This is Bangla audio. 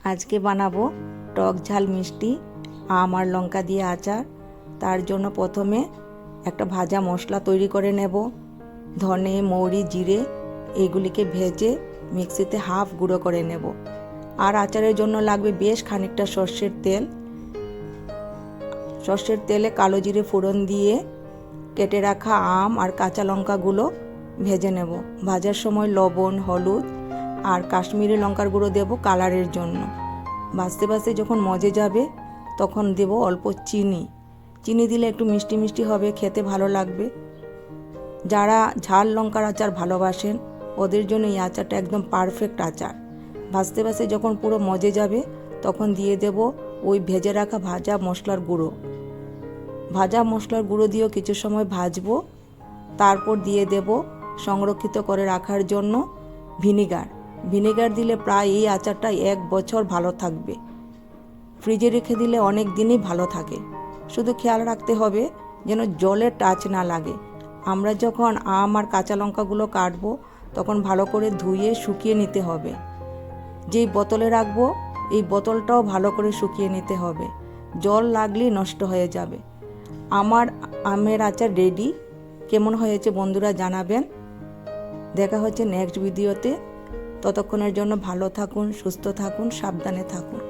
আজকে বানাবো টক ঝাল মিষ্টি আম আর লঙ্কা দিয়ে আচার। তার জন্য প্রথমে একটা ভাজা মশলা তৈরি করে নেব। ধনে, মৌরি, জিরে এইগুলিকে ভেজে মিক্সিতে হাফ গুঁড়ো করে নেব। আর আচারের জন্য লাগবে বেশ খানিকটা সর্ষের তেল। সর্ষের তেলে কালো জিরে ফোড়ন দিয়ে কেটে রাখা আম আর কাঁচা লঙ্কাগুলো ভেজে নেব। ভাজার সময় লবণ, হলুদ আর কাশ্মীরি লঙ্কার গুঁড়ো দেব কালারের জন্য। ভাজতে ভাজতে যখন মজে যাবে তখন দেব অল্প চিনি। চিনি দিলে একটু মিষ্টি মিষ্টি হবে, খেতে ভালো লাগবে। যারা ঝাল লঙ্কার আচার ভালোবাসেন ওদের জন্য এই আচারটা একদম পারফেক্ট আচার। ভাজতে ভাজতে যখন পুরো মজে যাবে তখন দিয়ে দেব ওই ভেজে রাখা ভাজা মশলার গুঁড়ো। ভাজা মশলার গুঁড়ো দিয়েও কিছু সময় ভাজবো। তারপর দিয়ে দেব সংরক্ষিত করে রাখার জন্য ভিনিগার। ভিনিগার দিলে প্রায় এই আচারটা 1 বছর ভালো থাকবে। ফ্রিজে রেখে দিলে অনেক দিনই ভালো থাকে। শুধু খেয়াল রাখতে হবে যেন জলের টাচ না লাগে। আমরা যখন আম আর কাঁচা লঙ্কাগুলো কাটবো তখন ভালো করে ধুয়ে শুকিয়ে নিতে হবে। যেই বোতলে রাখবো এই বোতলটাও ভালো করে শুকিয়ে নিতে হবে, জল লাগলেই নষ্ট হয়ে যাবে। আমার আমের আচার রেডি। কেমন হয়েছে বন্ধুরা জানাবেন। দেখা হচ্ছে নেক্সট ভিডিওতে। ততক্ষণের জন্য ভালো থাকুন, সুস্থ থাকুন, সাবধানে থাকুন।